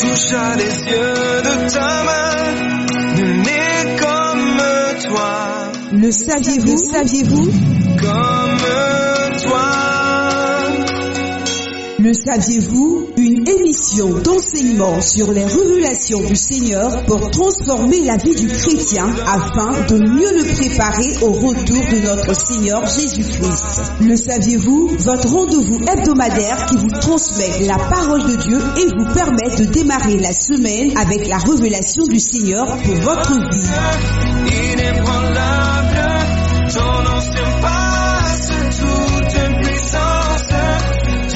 toucha les yeux de ta main, nul n'est comme toi. Le saviez-vous? Comme toi. Le saviez-vous? Une émission d'enseignement sur les révélations du Seigneur pour transformer la vie du chrétien afin de mieux le préparer au retour de notre Seigneur Jésus-Christ. Le saviez-vous? Votre rendez-vous hebdomadaire qui vous transmet la parole de Dieu et vous permet de démarrer la semaine avec la révélation du Seigneur pour votre vie. Inébranlable, ton nom surpasse toute puissance.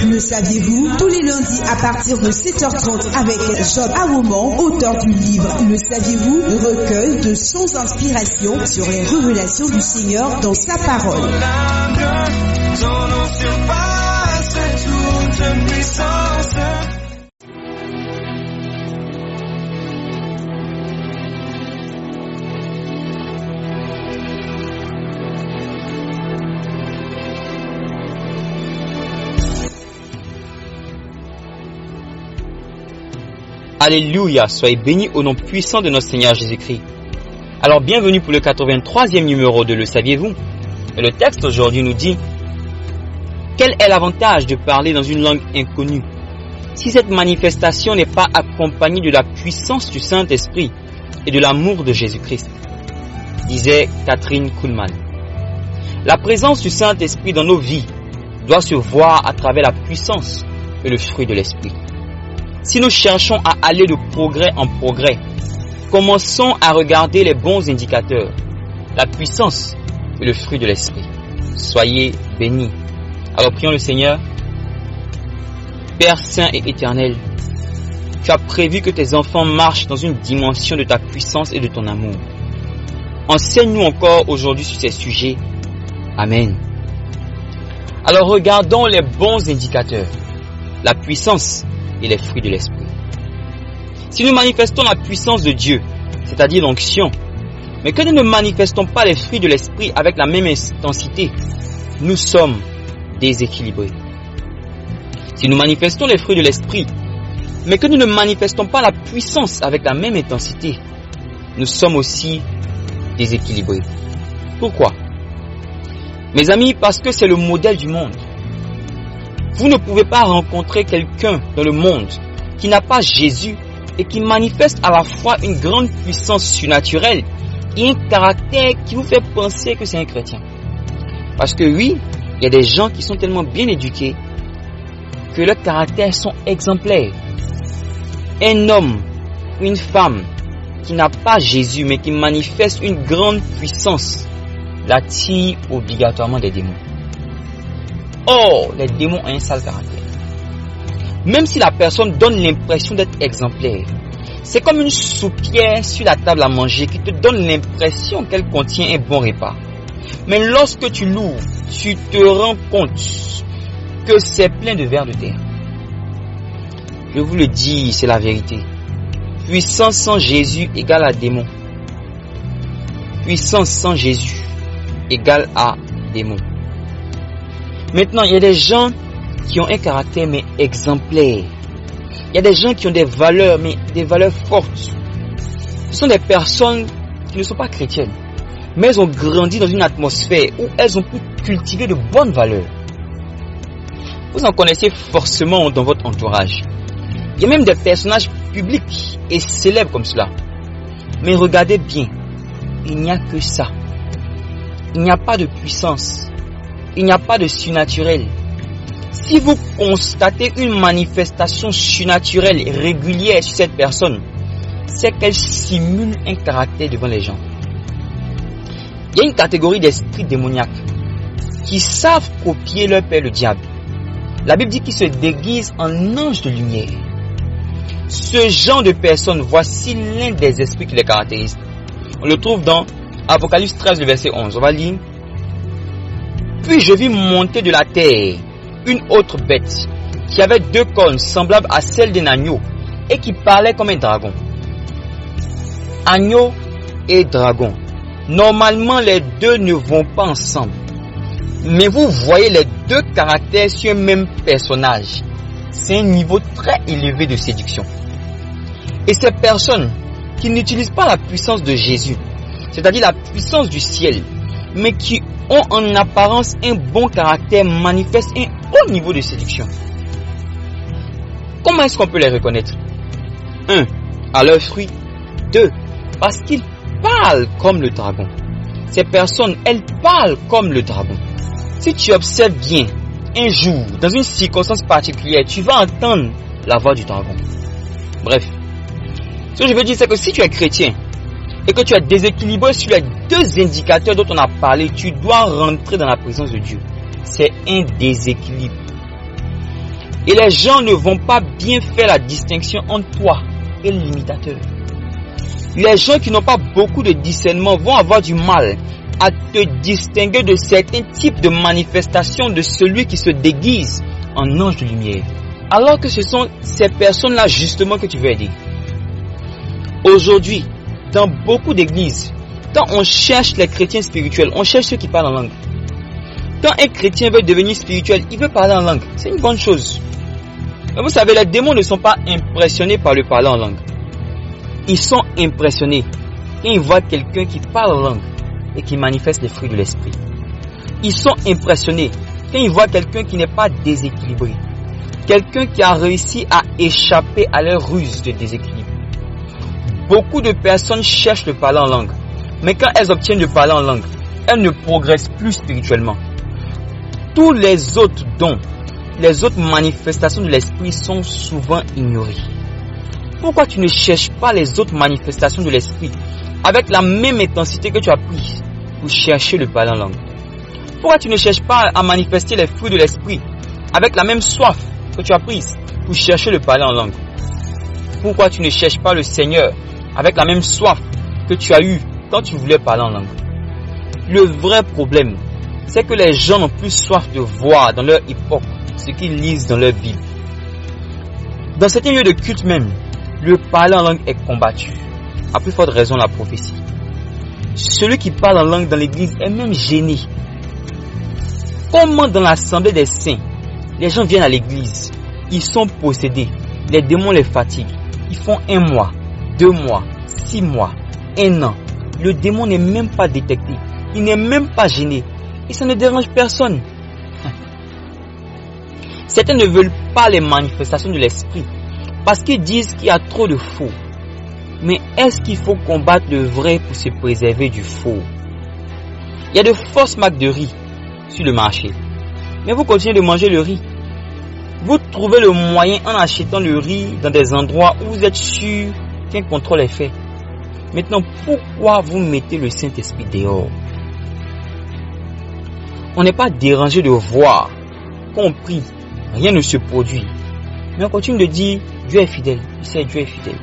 Le saviez-vous? Tous les lundis à partir de 7h30 avec Job Awoman, auteur du livre Le saviez-vous? Recueil de 100 inspirations sur les révélations du Seigneur dans sa parole. Ton nom surpasse toute puissance. Alléluia, soyez bénis au nom puissant de notre Seigneur Jésus-Christ. Alors bienvenue pour le 83e numéro de Le saviez-vous? Et le texte aujourd'hui nous dit: quel est l'avantage de parler dans une langue inconnue si cette manifestation n'est pas accompagnée de la puissance du Saint-Esprit et de l'amour de Jésus-Christ, disait Catherine Kuhlman. La présence du Saint-Esprit dans nos vies doit se voir à travers la puissance et le fruit de l'Esprit. Si nous cherchons à aller de progrès en progrès, commençons à regarder les bons indicateurs, la puissance et le fruit de l'Esprit. Soyez bénis. Alors prions le Seigneur. Père saint et éternel, tu as prévu que tes enfants marchent dans une dimension de ta puissance et de ton amour. Enseigne-nous encore aujourd'hui sur ces sujets. Amen. Alors regardons les bons indicateurs, la puissance et les fruits de l'Esprit. Si nous manifestons la puissance de Dieu, c'est-à-dire l'onction, mais que nous ne manifestons pas les fruits de l'Esprit avec la même intensité, nous sommes déséquilibrés. Si nous manifestons les fruits de l'Esprit, mais que nous ne manifestons pas la puissance avec la même intensité, nous sommes aussi déséquilibrés. Pourquoi? Mes amis, parce que c'est le modèle du monde. Vous ne pouvez pas rencontrer quelqu'un dans le monde qui n'a pas Jésus et qui manifeste à la fois une grande puissance surnaturelle et un caractère qui vous fait penser que c'est un chrétien. Parce que oui, il y a des gens qui sont tellement bien éduqués que leurs caractères sont exemplaires. Un homme ou une femme qui n'a pas Jésus mais qui manifeste une grande puissance l'attire obligatoirement des démons. Or, les démons ont un sale caractère. Même si la personne donne l'impression d'être exemplaire, c'est comme une soupière sur la table à manger qui te donne l'impression qu'elle contient un bon repas. Mais lorsque tu l'ouvres, tu te rends compte que c'est plein de vers de terre. Je vous le dis, c'est la vérité. Puissance sans Jésus égale à démon. Puissance sans Jésus égale à démon. Maintenant, il y a des gens qui ont un caractère mais exemplaire. Il y a des gens qui ont des valeurs, mais des valeurs fortes. Ce sont des personnes qui ne sont pas chrétiennes, mais elles ont grandi dans une atmosphère où elles ont pu cultiver de bonnes valeurs. Vous en connaissez forcément dans votre entourage. Il y a même des personnages publics et célèbres comme cela. Mais regardez bien, il n'y a que ça. Il n'y a pas de puissance. Il n'y a pas de surnaturel. Si vous constatez une manifestation surnaturelle régulière sur cette personne, c'est qu'elle simule un caractère devant les gens. Il y a une catégorie d'esprits démoniaques qui savent copier leur père le diable. La Bible dit qu'ils se déguisent en anges de lumière. Ce genre de personnes, voici l'un des esprits qui les caractérise. On le trouve dans Apocalypse 13, le verset 11. On va lire. Puis je vis monter de la terre une autre bête qui avait 2 cornes semblables à celles d'un agneau et qui parlait comme un dragon. Agneau et dragon. Normalement, les deux ne vont pas ensemble. Mais vous voyez les deux caractères sur un même personnage. C'est un niveau très élevé de séduction. Et ces personnes qui n'utilisent pas la puissance de Jésus, c'est-à-dire la puissance du ciel, mais qui ont en apparence un bon caractère, manifestent un haut niveau de séduction. Comment est-ce qu'on peut les reconnaître? 1. À leurs fruits. 2. Parce qu'ils parlent comme le dragon. Ces personnes, elles parlent comme le dragon. Si tu observes bien, un jour, dans une circonstance particulière, tu vas entendre la voix du dragon. Bref, ce que je veux dire, c'est que si tu es chrétien et que tu es déséquilibré sur les deux indicateurs dont on a parlé, tu dois rentrer dans la présence de Dieu. C'est un déséquilibre. Et les gens ne vont pas bien faire la distinction entre toi et l'imitateur. Les gens qui n'ont pas beaucoup de discernement vont avoir du mal à te distinguer de certains types de manifestations de celui qui se déguise en ange de lumière. Alors que ce sont ces personnes-là justement que tu veux aider. Aujourd'hui, dans beaucoup d'églises, quand on cherche les chrétiens spirituels, on cherche ceux qui parlent en langue. Quand un chrétien veut devenir spirituel, il veut parler en langue. C'est une bonne chose. Mais vous savez, les démons ne sont pas impressionnés par le parler en langue. Ils sont impressionnés quand ils voient quelqu'un qui parle en langue et qui manifeste les fruits de l'esprit. Ils sont impressionnés quand ils voient quelqu'un qui n'est pas déséquilibré. Quelqu'un qui a réussi à échapper à leur ruse de déséquilibre. Beaucoup de personnes cherchent le parler en langue. Mais quand elles obtiennent le parler en langue, elles ne progressent plus spirituellement. Tous les autres dons, les autres manifestations de l'esprit sont souvent ignorées. Pourquoi tu ne cherches pas les autres manifestations de l'esprit avec la même intensité que tu as pris pour chercher le parler en langue? Pourquoi tu ne cherches pas à manifester les fruits de l'esprit avec la même soif que tu as prise pour chercher le parler en langue? Pourquoi tu ne cherches pas le Seigneur avec la même soif que tu as eu quand tu voulais parler en langue? Le vrai problème, c'est que les gens n'ont plus soif de voir dans leur époque ce qu'ils lisent dans leur Bible. Dans certains lieux de culte même, le parler en langue est combattu. À plus forte raison la prophétie. Celui qui parle en langue dans l'église est même gêné. Comment dans l'assemblée des saints, les gens viennent à l'église, ils sont possédés, les démons les fatiguent, ils font 1 mois, 2 mois, 6 mois, 1 an. Le démon n'est même pas détecté, il n'est même pas gêné, et ça ne dérange personne. Certains ne veulent pas les manifestations de l'esprit, parce qu'ils disent qu'il y a trop de faux. Mais est-ce qu'il faut combattre le vrai pour se préserver du faux? Il y a de fausses marques de riz sur le marché, mais vous continuez de manger le riz. Vous trouvez le moyen en achetant le riz dans des endroits où vous êtes sûr qu'un contrôle est fait. Maintenant, pourquoi vous mettez le Saint-Esprit dehors? On n'est pas dérangé de voir qu'on prie, rien ne se produit. Mais on continue de dire, Dieu est fidèle. Tu sais, Dieu est fidèle.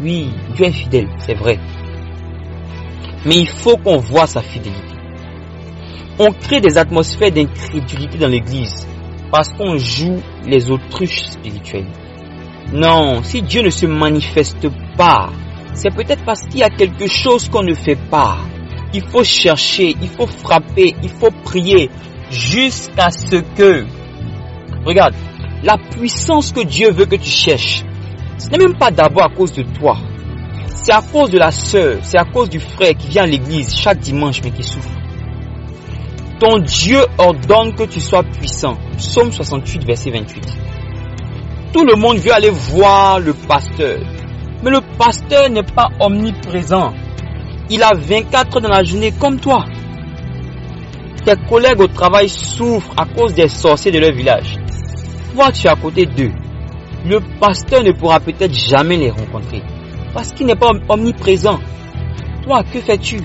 Oui, Dieu est fidèle, c'est vrai. Mais il faut qu'on voit sa fidélité. On crée des atmosphères d'incrédulité dans l'église parce qu'on joue les autruches spirituelles. Non, si Dieu ne se manifeste pas, c'est peut-être parce qu'il y a quelque chose qu'on ne fait pas. Il faut chercher, il faut frapper, il faut prier jusqu'à ce que... Regarde, la puissance que Dieu veut que tu cherches, ce n'est même pas d'abord à cause de toi. C'est à cause de la sœur, c'est à cause du frère qui vient à l'église chaque dimanche mais qui souffre. Ton Dieu ordonne que tu sois puissant. Psaume 68, verset 28. Tout le monde veut aller voir le pasteur. Mais le pasteur n'est pas omniprésent. Il a 24 heures dans la journée comme toi. Tes collègues au travail souffrent à cause des sorciers de leur village. Toi, tu es à côté d'eux. Le pasteur ne pourra peut-être jamais les rencontrer parce qu'il n'est pas omniprésent. Toi, que fais-tu?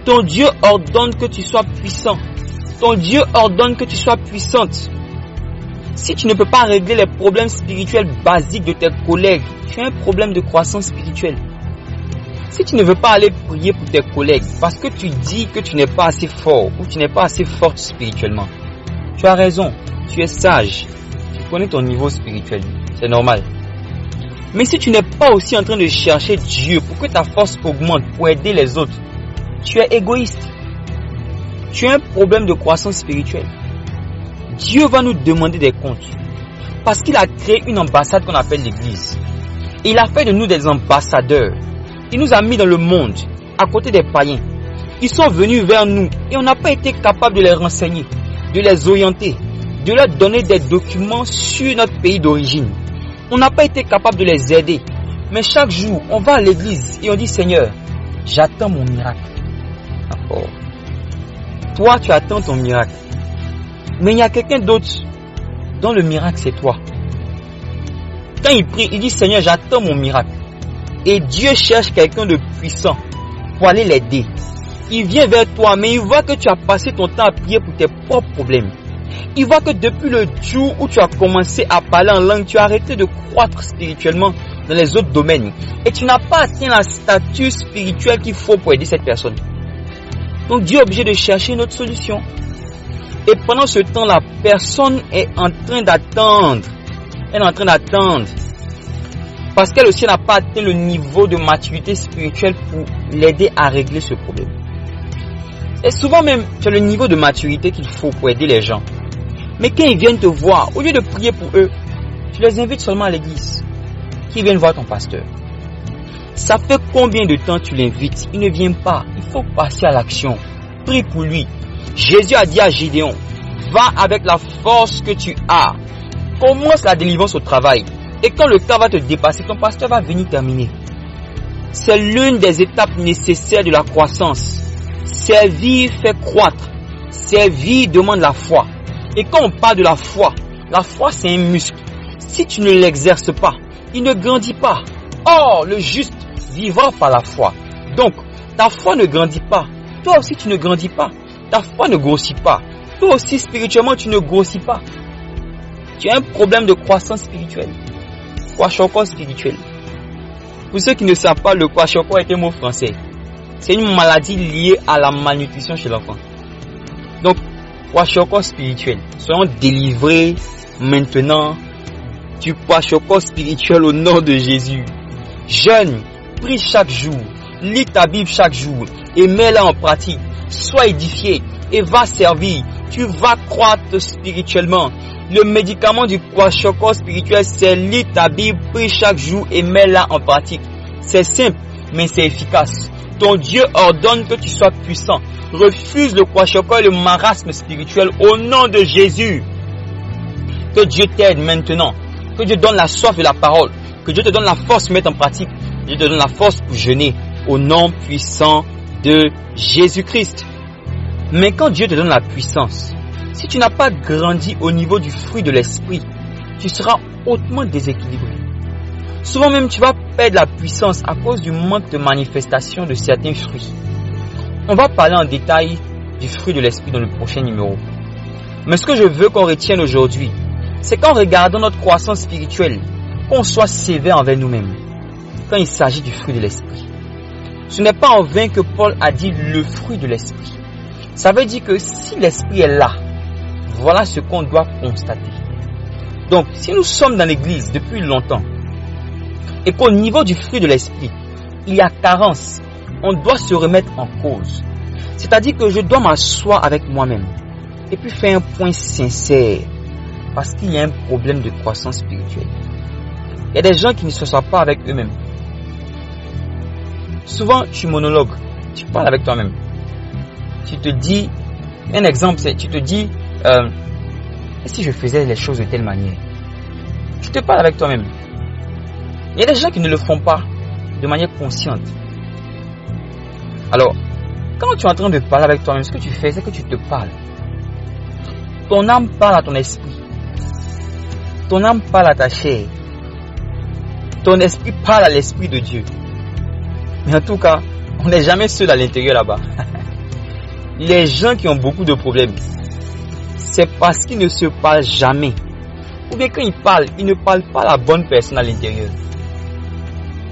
Ton Dieu ordonne que tu sois puissant. Ton Dieu ordonne que tu sois puissante. Si tu ne peux pas régler les problèmes spirituels basiques de tes collègues, tu as un problème de croissance spirituelle. Si tu ne veux pas aller prier pour tes collègues parce que tu dis que tu n'es pas assez fort ou tu n'es pas assez forte spirituellement, tu as raison, tu es sage, tu connais ton niveau spirituel, c'est normal. Mais si tu n'es pas aussi en train de chercher Dieu pour que ta force augmente, pour aider les autres, tu es égoïste. Tu as un problème de croissance spirituelle. Dieu va nous demander des comptes parce qu'il a créé une ambassade qu'on appelle l'église. Il a fait de nous des ambassadeurs. Il nous a mis dans le monde, à côté des païens. Ils sont venus vers nous et on n'a pas été capable de les renseigner, de les orienter, de leur donner des documents sur notre pays d'origine. On n'a pas été capable de les aider. Mais chaque jour, on va à l'église et on dit, Seigneur, j'attends mon miracle. D'accord. Toi, tu attends ton miracle. Mais il y a quelqu'un d'autre dont le miracle, c'est toi. Quand il prie, il dit, Seigneur, j'attends mon miracle. Et Dieu cherche quelqu'un de puissant pour aller l'aider. Il vient vers toi, mais il voit que tu as passé ton temps à prier pour tes propres problèmes. Il voit que depuis le jour où tu as commencé à parler en langue, tu as arrêté de croître spirituellement dans les autres domaines. Et tu n'as pas atteint la statut spirituel qu'il faut pour aider cette personne. Donc Dieu est obligé de chercher une autre solution. Et pendant ce temps, la personne est en train d'attendre. Elle est en train d'attendre. Parce qu'elle aussi n'a pas atteint le niveau de maturité spirituelle pour l'aider à régler ce problème. Et souvent même, tu as le niveau de maturité qu'il faut pour aider les gens. Mais quand ils viennent te voir, au lieu de prier pour eux, tu les invites seulement à l'église. Qu'ils viennent voir ton pasteur. Ça fait combien de temps tu l'invites? Il ne vient pas. Il faut passer à l'action. Prie pour lui. Jésus a dit à Gédéon, va avec la force que tu as. Commence la délivrance au travail. Et quand le temps va te dépasser, ton pasteur va venir terminer. C'est l'une des étapes nécessaires de la croissance. Servir fait croître. Servir demande la foi. Et quand on parle de la foi c'est un muscle. Si tu ne l'exerces pas, il ne grandit pas. Or, le juste vivra par la foi. Donc, ta foi ne grandit pas. Toi aussi, tu ne grandis pas. Ta foi ne grossit pas. Toi aussi, spirituellement, tu ne grossis pas. Tu as un problème de croissance spirituelle. Kwashiorkor spirituel. Pour ceux qui ne savent pas, le kwashiorkor est un mot français. C'est une maladie liée à la malnutrition chez l'enfant. Donc, kwashiorkor spirituel. Soyons délivrés maintenant du kwashiorkor spirituel au nom de Jésus. Jeûne, prie chaque jour, lis ta Bible chaque jour et mets-la en pratique. Sois édifié et va servir. Tu vas croître spirituellement. Le médicament du kwashiorkor spirituel, c'est lire ta Bible, prie chaque jour et mets-la en pratique. C'est simple, mais c'est efficace. Ton Dieu ordonne que tu sois puissant. Refuse le kwashiorkor et le marasme spirituel au nom de Jésus. Que Dieu t'aide maintenant. Que Dieu donne la soif de la parole. Que Dieu te donne la force pour mettre en pratique. Que Dieu te donne la force pour jeûner au nom puissant de Jésus-Christ. Mais quand Dieu te donne la puissance, si tu n'as pas grandi au niveau du fruit de l'esprit, tu seras hautement déséquilibré. Souvent même, tu vas perdre la puissance à cause du manque de manifestation de certains fruits. On va parler en détail du fruit de l'esprit dans le prochain numéro. Mais ce que je veux qu'on retienne aujourd'hui, c'est qu'en regardant notre croissance spirituelle, qu'on soit sévère envers nous-mêmes quand il s'agit du fruit de l'esprit. Ce n'est pas en vain que Paul a dit le fruit de l'esprit. Ça veut dire que si l'esprit est là, voilà ce qu'on doit constater. Donc, si nous sommes dans l'église depuis longtemps et qu'au niveau du fruit de l'esprit, il y a carence, on doit se remettre en cause. C'est-à-dire que je dois m'asseoir avec moi-même et puis faire un point sincère parce qu'il y a un problème de croissance spirituelle. Il y a des gens qui ne s'assoient pas avec eux-mêmes. Souvent, tu monologues, tu parles avec toi-même. Tu te dis, un exemple, c'est, tu te dis, et si je faisais les choses de telle manière? Tu te parles avec toi-même. Il y a des gens qui ne le font pas de manière consciente. Alors, quand tu es en train de parler avec toi-même, ce que tu fais, c'est que tu te parles. Ton âme parle à ton esprit. Ton âme parle à ta chair. Ton esprit parle à l'esprit de Dieu. Mais en tout cas, on n'est jamais seul à l'intérieur là-bas. Les gens qui ont beaucoup de problèmes, c'est parce qu'ils ne se parlent jamais. Ou bien quand ils ne parlent pas à la bonne personne à l'intérieur.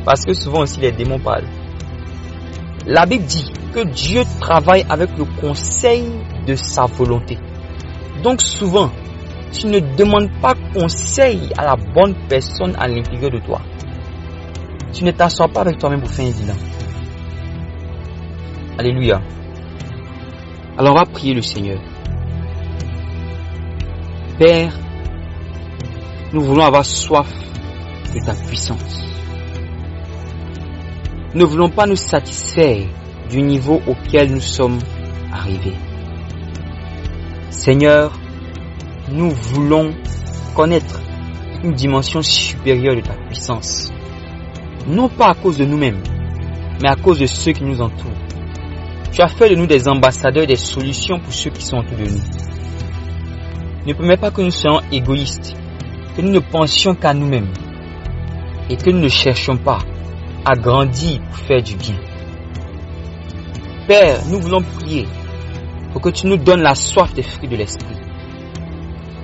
Parce que souvent aussi les démons parlent. La Bible dit que Dieu travaille avec le conseil de sa volonté. Donc souvent, tu ne demandes pas conseil à la bonne personne à l'intérieur de toi. Tu ne t'assois pas avec toi-même pour faire un bilan. Alléluia. Alors on va prier le Seigneur. Père, nous voulons avoir soif de ta puissance. Nous ne voulons pas nous satisfaire du niveau auquel nous sommes arrivés. Seigneur, nous voulons connaître une dimension supérieure de ta puissance. Non pas à cause de nous-mêmes, mais à cause de ceux qui nous entourent. Tu as fait de nous des ambassadeurs des solutions pour ceux qui sont autour de nous. Ne permets pas que nous soyons égoïstes, que nous ne pensions qu'à nous-mêmes et que nous ne cherchions pas à grandir pour faire du bien. Père, nous voulons prier pour que tu nous donnes la soif des fruits de l'esprit.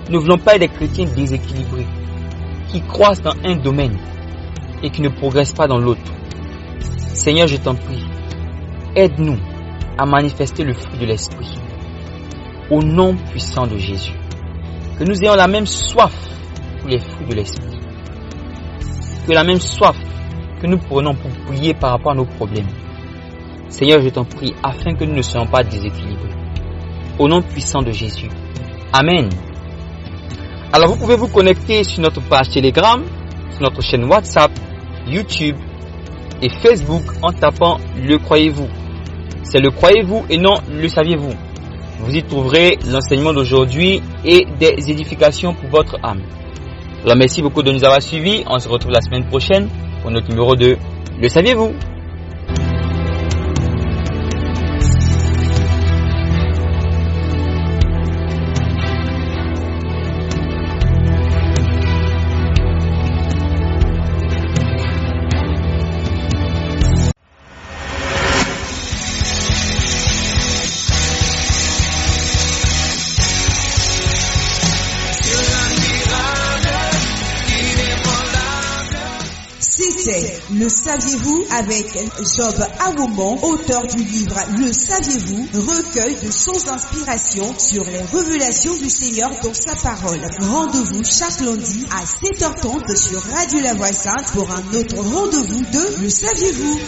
Nous ne voulons pas être des chrétiens déséquilibrés, qui croissent dans un domaine et qui ne progressent pas dans l'autre. Seigneur, je t'en prie, aide-nous à manifester le fruit de l'esprit. Au nom puissant de Jésus. Que nous ayons la même soif pour les fruits de l'esprit. Que la même soif que nous prenons pour prier par rapport à nos problèmes. Seigneur, je t'en prie, afin que nous ne soyons pas déséquilibrés. Au nom puissant de Jésus. Amen. Alors vous pouvez vous connecter sur notre page Telegram, sur notre chaîne WhatsApp, YouTube et Facebook en tapant Le Croyez-vous. C'est Le Croyez-vous et non Le Saviez-vous. Vous y trouverez l'enseignement d'aujourd'hui et des édifications pour votre âme. Alors merci beaucoup de nous avoir suivis. On se retrouve la semaine prochaine pour notre numéro 2. Le saviez-vous? Le saviez-vous avec Job Awoumon, auteur du livre Le saviez-vous, recueil de sources d'inspiration sur les révélations du Seigneur dans sa parole. Rendez-vous chaque lundi à 7h30 sur Radio La Voix Sainte pour un autre rendez-vous de Le saviez-vous.